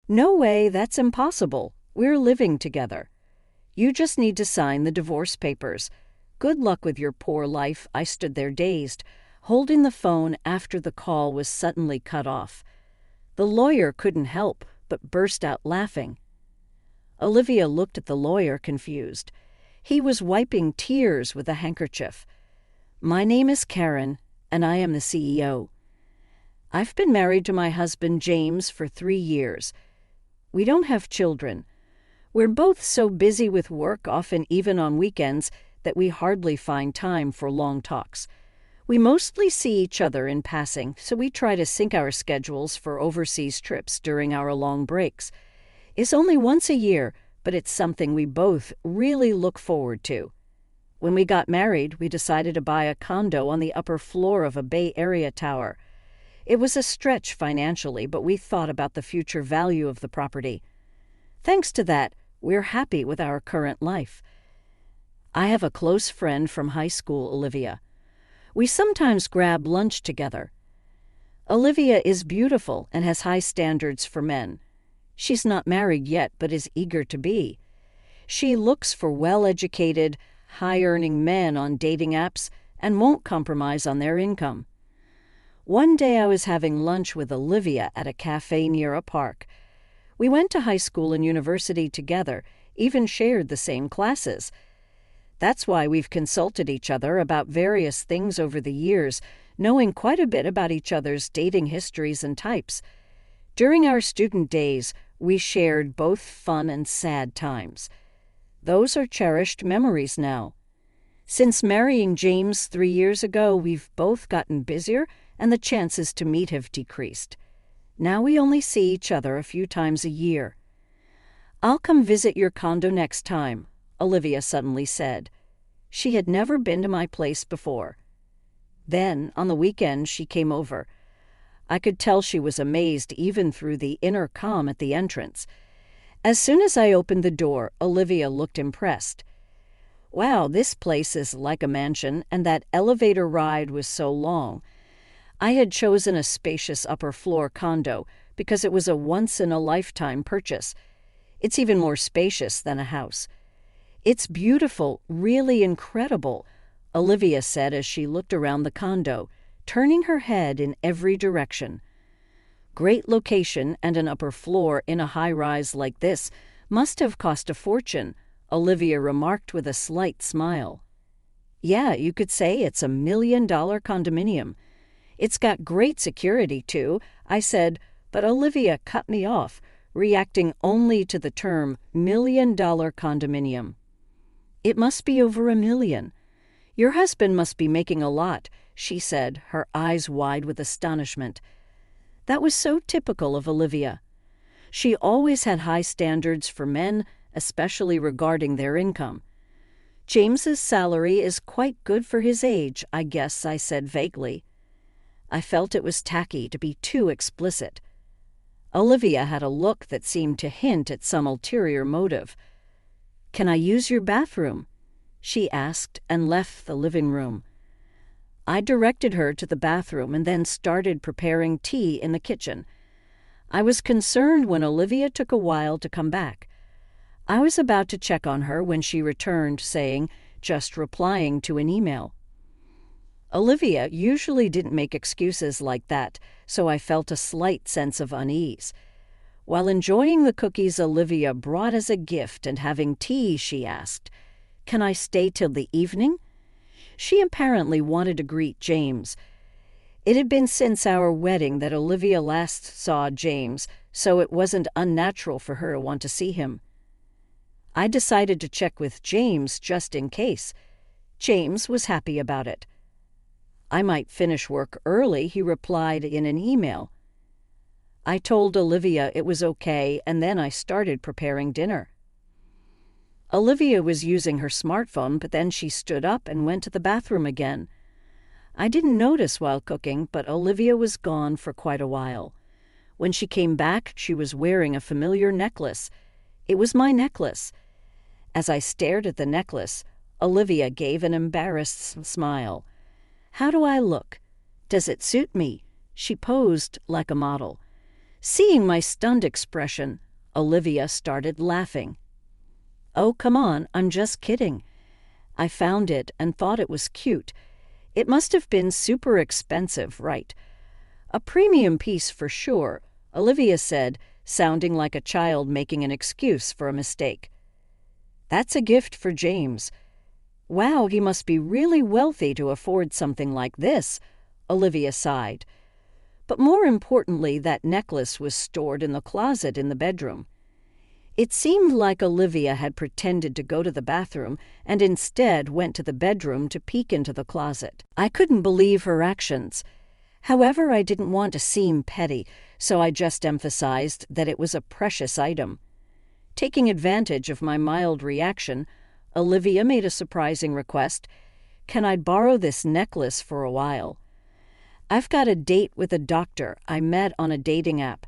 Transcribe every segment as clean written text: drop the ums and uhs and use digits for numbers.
"No way, that's impossible. We're living together. You just need to sign the divorce papers. Good luck with your poor life." I stood there dazed, holding the phone after the call was suddenly cut off. The lawyer couldn't help but burst out laughing. Olivia looked at the lawyer, confused. He was wiping tears with a handkerchief. "My name is Karen, and I am the CEO. I've been married to my husband James for 3 years. We don't have children. We're both so busy with work, often even on weekends, that we hardly find time for long talks. We mostly see each other in passing, so we try to sync our schedules for overseas trips during our long breaks. It's only once a year, but it's something we both really look forward to. When we got married, we decided to buy a condo on the upper floor of a Bay Area tower. It was a stretch financially, but we thought about the future value of the property. Thanks to that, we're happy with our current life. I have a close friend from high school, Olivia. We sometimes grab lunch together. Olivia is beautiful and has high standards for men. She's not married yet, but is eager to be. She looks for well-educated, high-earning men on dating apps and won't compromise on their income. One day I was having lunch with Olivia at a cafe near a park. We went to high school and university together, even shared the same classes. That's why we've consulted each other about various things over the years, knowing quite a bit about each other's dating histories and types. During our student days, we shared both fun and sad times. Those are cherished memories now. Since marrying James 3 years ago, we've both gotten busier and the chances to meet have decreased. Now we only see each other a few times a year. "I'll come visit your condo next time," Olivia suddenly said. She had never been to my place before. Then, on the weekend, she came over. I could tell she was amazed even through the intercom at the entrance. As soon as I opened the door, Olivia looked impressed. "Wow, this place is like a mansion, and that elevator ride was so long." I had chosen a spacious upper-floor condo because it was a once-in-a-lifetime purchase. It's even more spacious than a house. "It's beautiful, really incredible," Olivia said as she looked around the condo, turning her head in every direction. "Great location and an upper floor in a high-rise like this must have cost a fortune," Olivia remarked with a slight smile. "Yeah, you could say it's $1 million condominium. It's got great security, too," I said, but Olivia cut me off, reacting only to the term $1 million condominium. "It must be over $1 million. Your husband must be making a lot," she said, her eyes wide with astonishment. That was so typical of Olivia. She always had high standards for men, especially regarding their income. "James's salary is quite good for his age, I guess," I said vaguely. I felt it was tacky to be too explicit. Olivia had a look that seemed to hint at some ulterior motive. "Can I use your bathroom?" she asked and left the living room. I directed her to the bathroom and then started preparing tea in the kitchen. I was concerned when Olivia took a while to come back. I was about to check on her when she returned, saying, "Just replying to an email." Olivia usually didn't make excuses like that, so I felt a slight sense of unease. While enjoying the cookies Olivia brought as a gift and having tea, she asked, "Can I stay till the evening?" She apparently wanted to greet James. It had been since our wedding that Olivia last saw James, so it wasn't unnatural for her to want to see him. I decided to check with James just in case. James was happy about it. "I might finish work early," he replied in an email. I told Olivia it was okay, and then I started preparing dinner. Olivia was using her smartphone, but then she stood up and went to the bathroom again. I didn't notice while cooking, but Olivia was gone for quite a while. When she came back, she was wearing a familiar necklace. It was my necklace. As I stared at the necklace, Olivia gave an embarrassed smile. "How do I look? Does it suit me?" She posed like a model. Seeing my stunned expression, Olivia started laughing. "Oh, come on, I'm just kidding. I found it and thought it was cute. It must have been super expensive, right? A premium piece for sure," Olivia said, sounding like a child making an excuse for a mistake. "That's a gift for James. Wow, he must be really wealthy to afford something like this," Olivia sighed. But more importantly, that necklace was stored in the closet in the bedroom. It seemed like Olivia had pretended to go to the bathroom and instead went to the bedroom to peek into the closet. I couldn't believe her actions. However, I didn't want to seem petty, so I just emphasized that it was a precious item. Taking advantage of my mild reaction, Olivia made a surprising request. "Can I borrow this necklace for a while? I've got a date with a doctor I met on a dating app.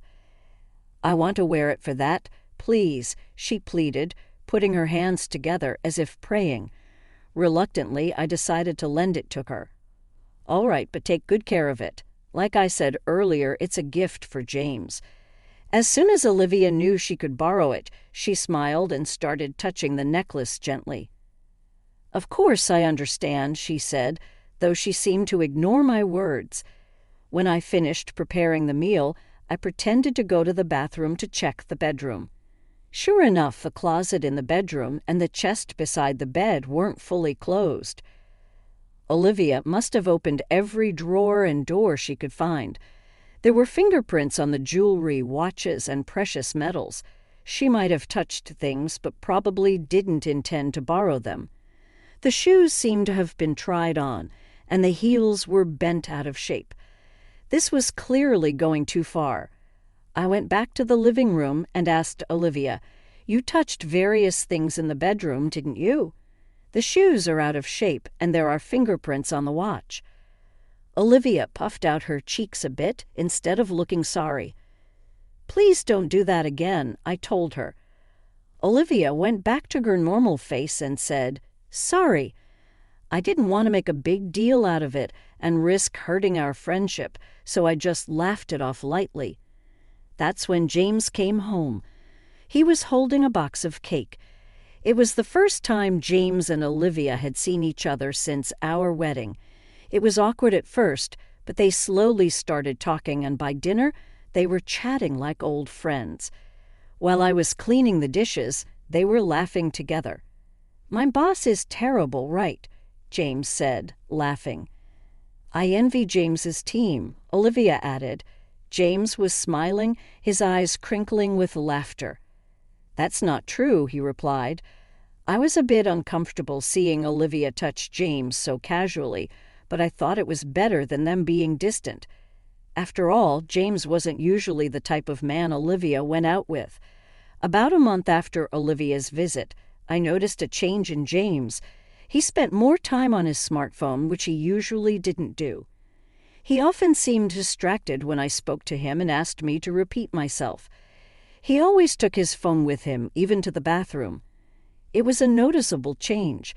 I want to wear it for that. Please," she pleaded, putting her hands together as if praying. Reluctantly, I decided to lend it to her. "All right, but take good care of it. Like I said earlier, it's a gift for James." As soon as Olivia knew she could borrow it, she smiled and started touching the necklace gently. "Of course I understand," she said, though she seemed to ignore my words. When I finished preparing the meal, I pretended to go to the bathroom to check the bedroom. Sure enough, the closet in the bedroom and the chest beside the bed weren't fully closed. Olivia must have opened every drawer and door she could find. There were fingerprints on the jewelry, watches, and precious metals. She might have touched things, but probably didn't intend to borrow them. The shoes seemed to have been tried on, and the heels were bent out of shape. This was clearly going too far. I went back to the living room and asked Olivia, "You touched various things in the bedroom, didn't you? The shoes are out of shape, and there are fingerprints on the watch." Olivia puffed out her cheeks a bit instead of looking sorry. "Please don't do that again," I told her. Olivia went back to her normal face and said, "Sorry. I didn't want to make a big deal out of it and risk hurting our friendship, so I just laughed it off lightly." That's when James came home. He was holding a box of cake. It was the first time James and Olivia had seen each other since our wedding. It was awkward at first, but they slowly started talking, and by dinner, they were chatting like old friends. While I was cleaning the dishes, they were laughing together. "My boss is terrible, right?" James said, laughing. "I envy James's team," Olivia added. James was smiling, his eyes crinkling with laughter. "That's not true," he replied. I was a bit uncomfortable seeing Olivia touch James so casually, but I thought it was better than them being distant. After all, James wasn't usually the type of man Olivia went out with. About a month after Olivia's visit, I noticed a change in James. He spent more time on his smartphone, which he usually didn't do. He often seemed distracted when I spoke to him and asked me to repeat myself. He always took his phone with him, even to the bathroom. It was a noticeable change.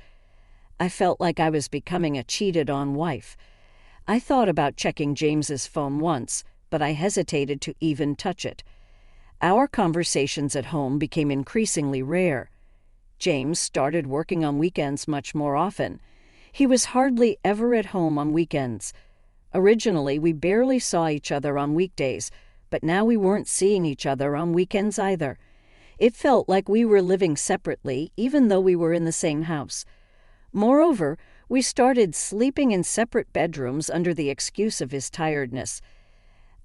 I felt like I was becoming a cheated-on wife. I thought about checking James's phone once, but I hesitated to even touch it. Our conversations at home became increasingly rare. James started working on weekends much more often. He was hardly ever at home on weekends. Originally, we barely saw each other on weekdays, but now we weren't seeing each other on weekends either. It felt like we were living separately, even though we were in the same house. Moreover, we started sleeping in separate bedrooms under the excuse of his tiredness.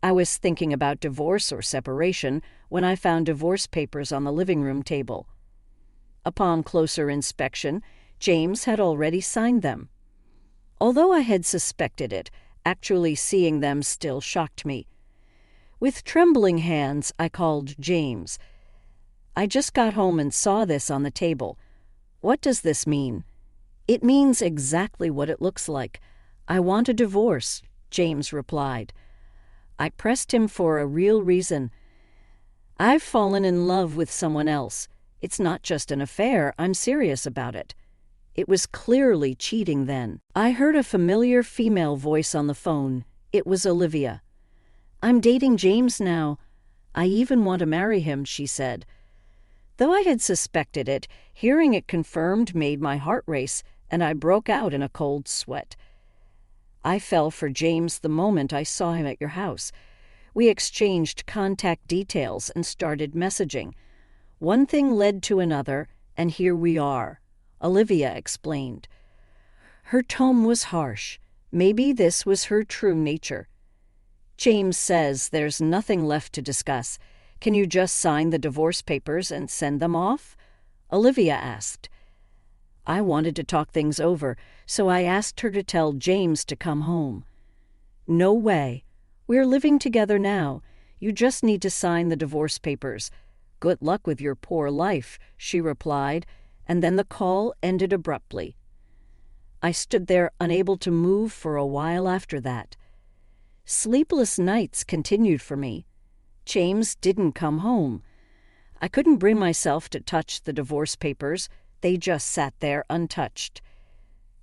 I was thinking about divorce or separation when I found divorce papers on the living room table. Upon closer inspection, James had already signed them. Although I had suspected it, actually seeing them still shocked me. With trembling hands, I called James. "I just got home and saw this on the table. What does this mean?" "It means exactly what it looks like. I want a divorce," James replied. I pressed him for a real reason. "I've fallen in love with someone else. It's not just an affair, I'm serious about it." It was clearly cheating then. I heard a familiar female voice on the phone. It was Olivia. "I'm dating James now. I even want to marry him, she said. Though I had suspected it, hearing it confirmed made my heart race, and I broke out in a cold sweat. I fell for James the moment I saw him at your house. We exchanged contact details and started messaging. One thing led to another, and here we are, Olivia explained. Her tone was harsh. Maybe this was her true nature. James says there's nothing left to discuss. Can you just sign the divorce papers and send them off? Olivia asked. I wanted to talk things over, so I asked her to tell James to come home. No way. We're living together now. You just need to sign the divorce papers. Good luck with your poor life, she replied, and then the call ended abruptly. I stood there unable to move for a while after that. Sleepless nights continued for me. James didn't come home. I couldn't bring myself to touch the divorce papers. They just sat there untouched.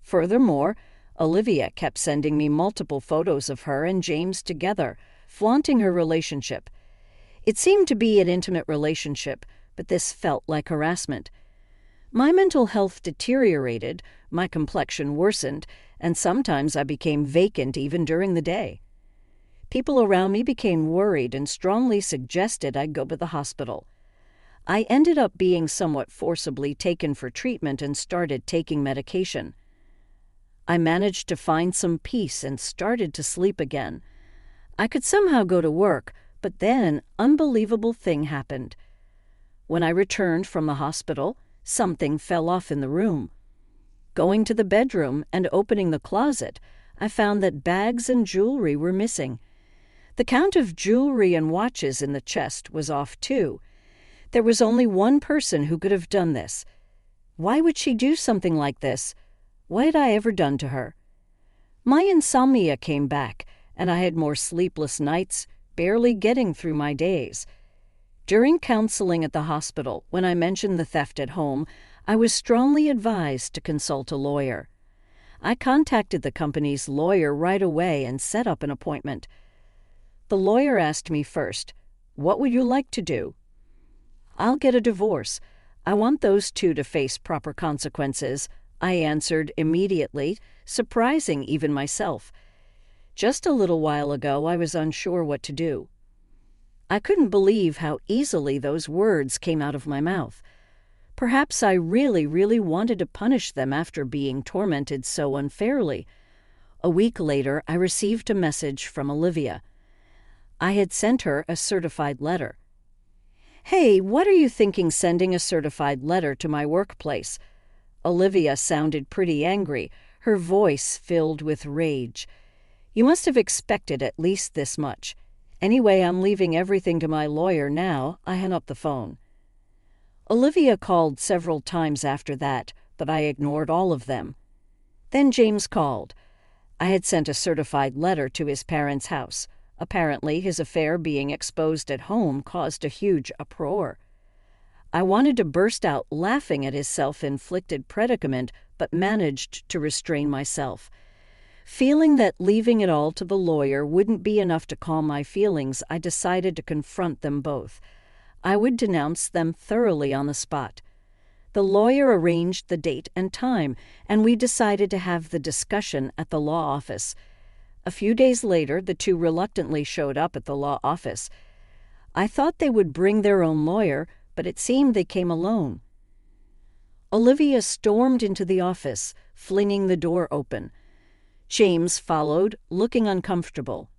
Furthermore, Olivia kept sending me multiple photos of her and James together, flaunting her relationship. It seemed to be an intimate relationship, but this felt like harassment. My mental health deteriorated, my complexion worsened, and sometimes I became vacant even during the day. People around me became worried and strongly suggested I go to the hospital. I ended up being somewhat forcibly taken for treatment and started taking medication. I managed to find some peace and started to sleep again. I could somehow go to work, but then an unbelievable thing happened. When I returned from the hospital, something fell off in the room. Going to the bedroom and opening the closet, I found that bags and jewelry were missing. The count of jewelry and watches in the chest was off too. There was only one person who could have done this. Why would she do something like this? What had I ever done to her? My insomnia came back, and I had more sleepless nights, barely getting through my days. During counseling at the hospital, when I mentioned the theft at home, I was strongly advised to consult a lawyer. I contacted the company's lawyer right away and set up an appointment. The lawyer asked me first, "What would you like to do?" "I'll get a divorce. I want those two to face proper consequences," I answered immediately, surprising even myself. Just a little while ago, I was unsure what to do. I couldn't believe how easily those words came out of my mouth. Perhaps I really wanted to punish them after being tormented so unfairly. A week later, I received a message from Olivia. I had sent her a certified letter. "Hey, what are you thinking sending a certified letter to my workplace?" Olivia sounded pretty angry, her voice filled with rage. "You must have expected at least this much. Anyway, I'm leaving everything to my lawyer now." I hung up the phone. Olivia called several times after that, but I ignored all of them. Then James called. I had sent a certified letter to his parents' house. Apparently, his affair being exposed at home caused a huge uproar. I wanted to burst out laughing at his self-inflicted predicament, but managed to restrain myself. Feeling that leaving it all to the lawyer wouldn't be enough to calm my feelings, I decided to confront them both. I would denounce them thoroughly on the spot. The lawyer arranged the date and time, and we decided to have the discussion at the law office. A few days later, the two reluctantly showed up at the law office. I thought they would bring their own lawyer, but it seemed they came alone. Olivia stormed into the office, flinging the door open. James followed, looking uncomfortable.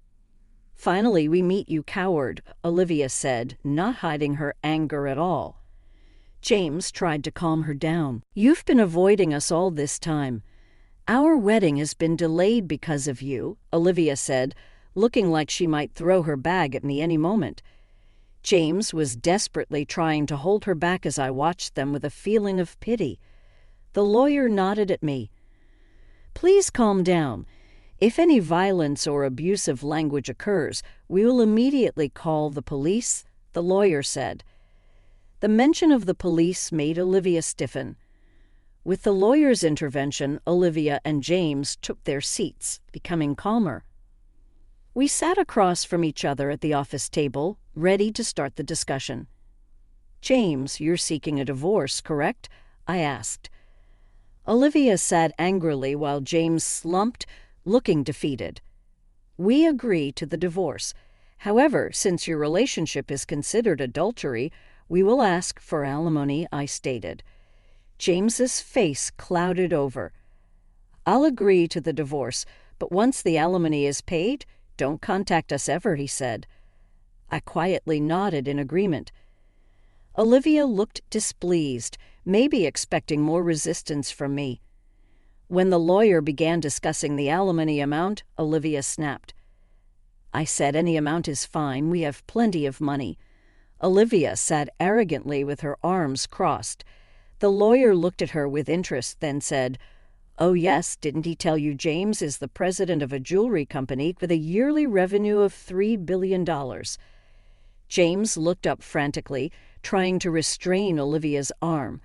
"Finally, we meet, you coward," Olivia said, not hiding her anger at all. James tried to calm her down. "You've been avoiding us all this time. Our wedding has been delayed because of you," Olivia said, looking like she might throw her bag at me any moment. James was desperately trying to hold her back as I watched them with a feeling of pity. The lawyer nodded at me. "Please calm down. If any violence or abusive language occurs, we will immediately call the police," the lawyer said. The mention of the police made Olivia stiffen. With the lawyer's intervention, Olivia and James took their seats, becoming calmer. We sat across from each other at the office table, ready to start the discussion. "James, you're seeking a divorce, correct?" I asked. Olivia sat angrily while James slumped, looking defeated. "We agree to the divorce. However, since your relationship is considered adultery, we will ask for alimony," I stated. James's face clouded over. "I'll agree to the divorce, but once the alimony is paid, don't contact us ever," he said. I quietly nodded in agreement. Olivia looked displeased, maybe expecting more resistance from me. When the lawyer began discussing the alimony amount, Olivia snapped. I said any amount is fine, we have plenty of money. Olivia sat arrogantly with her arms crossed. The lawyer looked at her with interest, then said, "Oh yes, didn't he tell you James is the president of a jewelry company with a yearly revenue of $3 billion? James looked up frantically, trying to restrain Olivia's arm.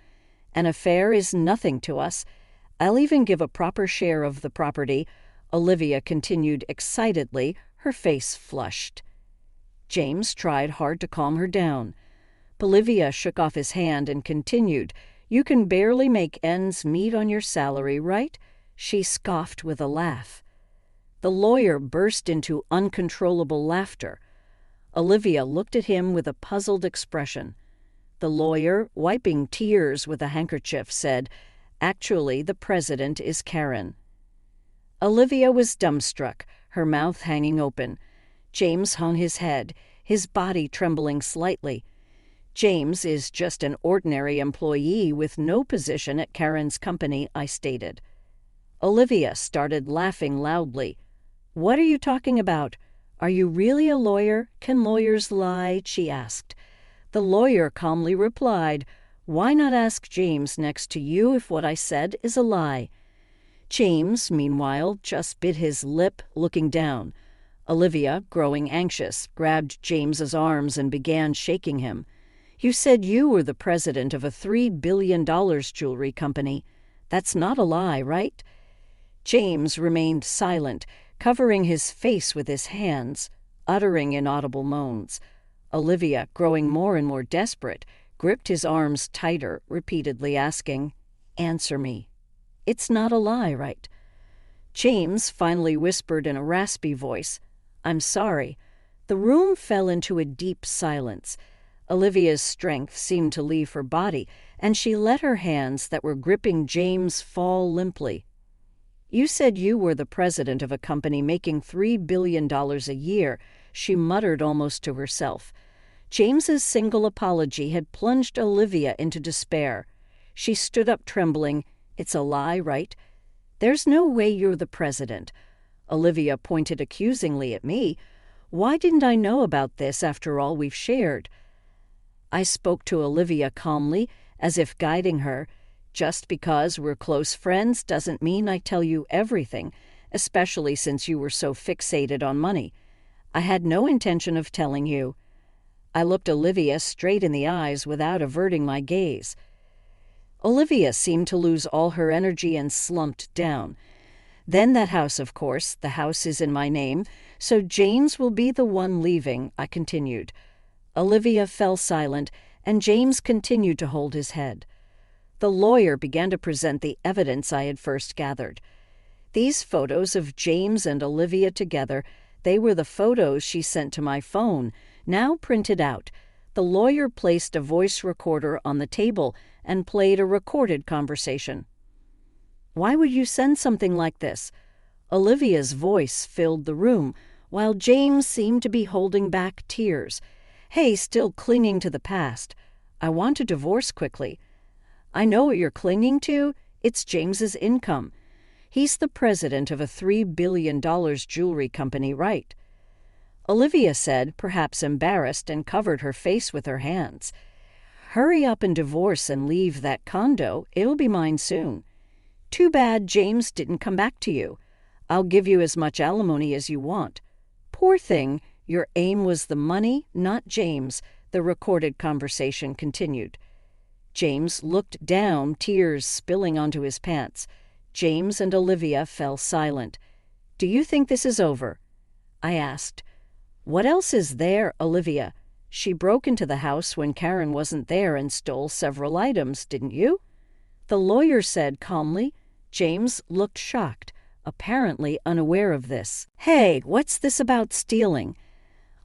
"An affair is nothing to us. I'll even give a proper share of the property," Olivia continued excitedly, her face flushed. James tried hard to calm her down. Olivia shook off his hand and continued, "You can barely make ends meet on your salary, right?" She scoffed with a laugh. The lawyer burst into uncontrollable laughter. Olivia looked at him with a puzzled expression. The lawyer, wiping tears with a handkerchief, said, "Actually, the president is Karen." Olivia was dumbstruck, her mouth hanging open. James hung his head, his body trembling slightly. "James is just an ordinary employee with no position at Karen's company," I stated. Olivia started laughing loudly. "What are you talking about? Are you really a lawyer? Can lawyers lie?" she asked. The lawyer calmly replied, "Why not ask James next to you if what I said is a lie?" James, meanwhile, just bit his lip, looking down. Olivia, growing anxious, grabbed James's arms and began shaking him. "You said you were the president of a $3 billion jewelry company. That's not a lie, right?" James remained silent, covering his face with his hands, uttering inaudible moans. Olivia, growing more and more desperate, gripped his arms tighter, repeatedly asking, "Answer me. It's not a lie, right?" James finally whispered in a raspy voice, "I'm sorry." The room fell into a deep silence. Olivia's strength seemed to leave her body, and she let her hands that were gripping James fall limply. "You said you were the president of a company making $3 billion a year," she muttered almost to herself. James's single apology had plunged Olivia into despair. She stood up trembling. "It's a lie, right?" "There's no way you're the president." Olivia pointed accusingly at me. "Why didn't I know about this after all we've shared?" I spoke to Olivia calmly, as if guiding her. "Just because we're close friends doesn't mean I tell you everything, especially since you were so fixated on money. I had no intention of telling you." I looked Olivia straight in the eyes without averting my gaze. Olivia seemed to lose all her energy and slumped down. "Then that house, of course, the house is in my name, so James will be the one leaving," I continued. Olivia fell silent, and James continued to hold his head. The lawyer began to present the evidence I had first gathered. These photos of James and Olivia together, they were the photos she sent to my phone, now printed out. The lawyer placed a voice recorder on the table and played a recorded conversation. "Why would you send something like this?" Olivia's voice filled the room, while James seemed to be holding back tears. "Hey, still clinging to the past. I want a divorce quickly." "I know what you're clinging to. It's James's income. He's the president of a $3 billion jewelry company, right?" Olivia said, perhaps embarrassed, and covered her face with her hands. "Hurry up and divorce and leave that condo. It'll be mine soon. Too bad James didn't come back to you. I'll give you as much alimony as you want." "Poor thing, your aim was the money, not James," the recorded conversation continued. James looked down, tears spilling onto his pants. James and Olivia fell silent. "Do you think this is over?" I asked. What else is there, Olivia? She broke into the house when Karen wasn't there and stole several items, didn't you? The lawyer said calmly. James looked shocked, apparently unaware of this. Hey, what's this about stealing?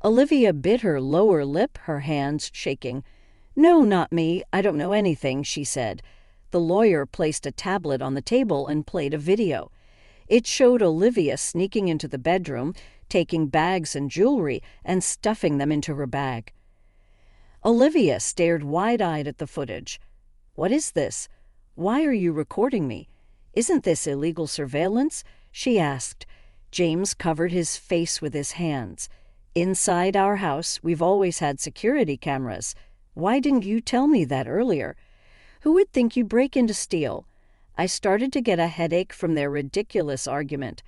Olivia bit her lower lip, her hands shaking. No, not me. I don't know anything, she said. The lawyer placed a tablet on the table and played a video. It showed Olivia sneaking into the bedroom, taking bags and jewelry and stuffing them into her bag. Olivia stared wide-eyed at the footage. What is this? Why are you recording me? Isn't this illegal surveillance? She asked. James covered his face with his hands. Inside our house, we've always had security cameras. Why didn't you tell me that earlier? Who would think you break in to steal? I started to get a headache from their ridiculous argument.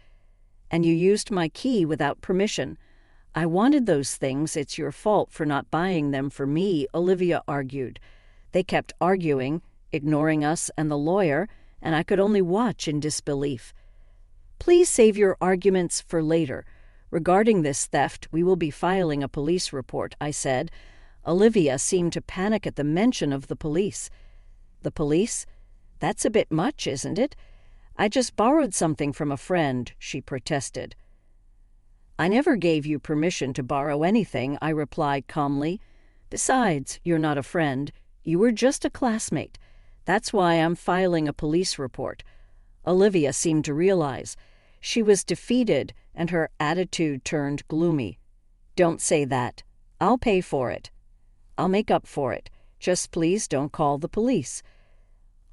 And you used my key without permission. I wanted those things. It's your fault for not buying them for me, Olivia argued. They kept arguing, ignoring us and the lawyer, and I could only watch in disbelief. Please save your arguments for later. Regarding this theft, we will be filing a police report, I said. Olivia seemed to panic at the mention of the police. The police? That's a bit much, isn't it? I just borrowed something from a friend, she protested. I never gave you permission to borrow anything, I replied calmly. Besides, you're not a friend. You were just a classmate. That's why I'm filing a police report. Olivia seemed to realize. She was defeated, and her attitude turned gloomy. Don't say that. I'll pay for it. I'll make up for it. Just please don't call the police.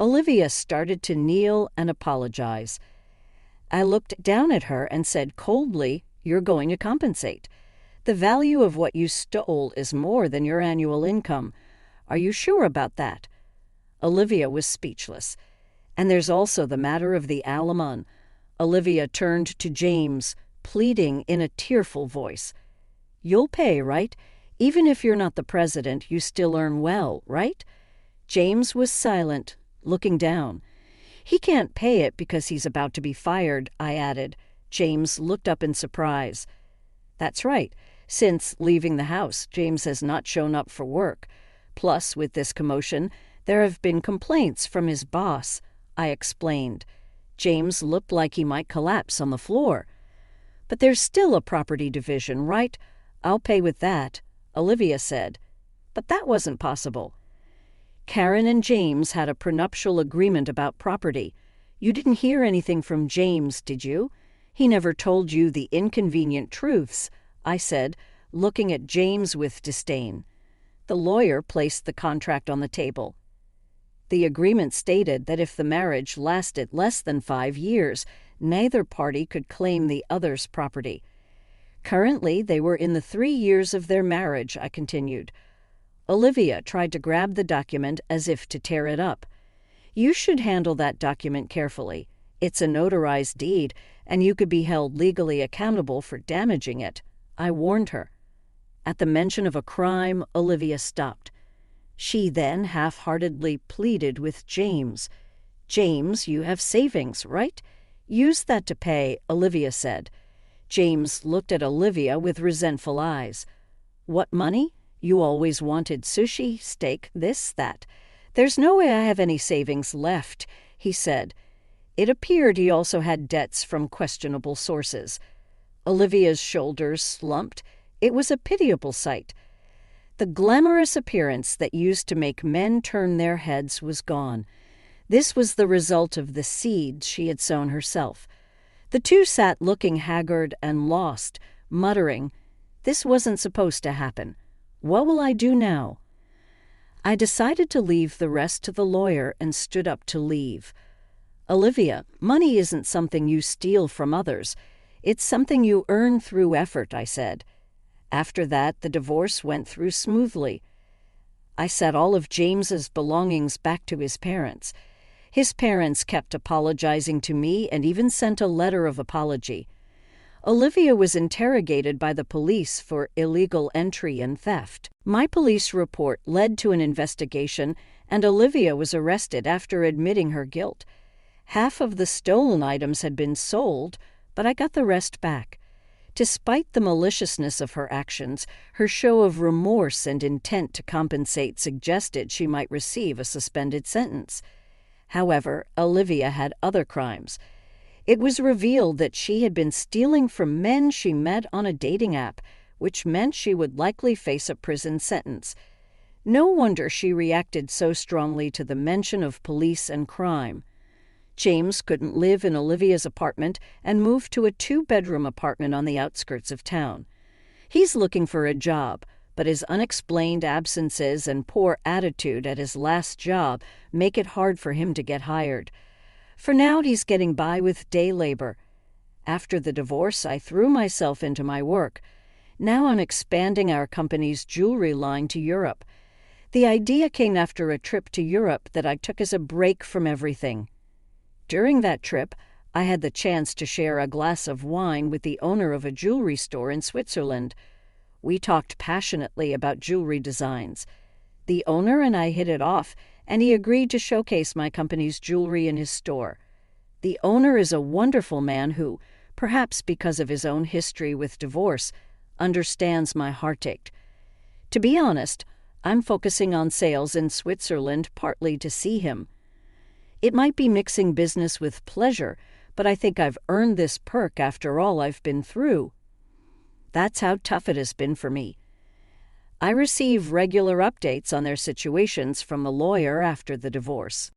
Olivia started to kneel and apologize. I looked down at her and said coldly, You're going to compensate. The value of what you stole is more than your annual income. Are you sure about that? Olivia was speechless. And there's also the matter of the alimony. Olivia turned to James, pleading in a tearful voice. You'll pay, right? Even if you're not the president, you still earn well, right? James was silent, looking down. He can't pay it because he's about to be fired, I added. James looked up in surprise. That's right. Since leaving the house, James has not shown up for work. Plus, with this commotion, there have been complaints from his boss, I explained. James looked like he might collapse on the floor. But there's still a property division, right? I'll pay with that, Olivia said. But that wasn't possible. Karen and James had a prenuptial agreement about property. You didn't hear anything from James, did you? He never told you the inconvenient truths, I said, looking at James with disdain. The lawyer placed the contract on the table. The agreement stated that if the marriage lasted less than 5 years, neither party could claim the other's property. Currently, they were in the 3 years of their marriage, I continued. Olivia tried to grab the document as if to tear it up. You should handle that document carefully. It's a notarized deed, and you could be held legally accountable for damaging it, I warned her. At the mention of a crime, Olivia stopped. She then half-heartedly pleaded with James. James, you have savings, right? Use that to pay, Olivia said. James looked at Olivia with resentful eyes. What money? You always wanted sushi, steak, this, that. There's no way I have any savings left, he said. It appeared he also had debts from questionable sources. Olivia's shoulders slumped. It was a pitiable sight. The glamorous appearance that used to make men turn their heads was gone. This was the result of the seeds she had sown herself. The two sat looking haggard and lost, muttering, This wasn't supposed to happen. What will I do now? I decided to leave the rest to the lawyer and stood up to leave. Olivia, money isn't something you steal from others. It's something you earn through effort, I said. After that, the divorce went through smoothly. I sent all of James's belongings back to his parents. His parents kept apologizing to me and even sent a letter of apology. Olivia was interrogated by the police for illegal entry and theft. My police report led to an investigation, and Olivia was arrested after admitting her guilt. Half of the stolen items had been sold, but I got the rest back. Despite the maliciousness of her actions, her show of remorse and intent to compensate suggested she might receive a suspended sentence. However, Olivia had other crimes. It was revealed that she had been stealing from men she met on a dating app, which meant she would likely face a prison sentence. No wonder she reacted so strongly to the mention of police and crime. James couldn't live in Olivia's apartment and moved to a 2-bedroom apartment on the outskirts of town. He's looking for a job, but his unexplained absences and poor attitude at his last job make it hard for him to get hired. For now, he's getting by with day labor. After the divorce, I threw myself into my work. Now I'm expanding our company's jewelry line to Europe. The idea came after a trip to Europe that I took as a break from everything. During that trip, I had the chance to share a glass of wine with the owner of a jewelry store in Switzerland. We talked passionately about jewelry designs. The owner and I hit it off, and he agreed to showcase my company's jewelry in his store. The owner is a wonderful man who, perhaps because of his own history with divorce, understands my heartache. To be honest, I'm focusing on sales in Switzerland partly to see him. It might be mixing business with pleasure, but I think I've earned this perk after all I've been through. That's how tough it has been for me. I receive regular updates on their situations from a lawyer after the divorce.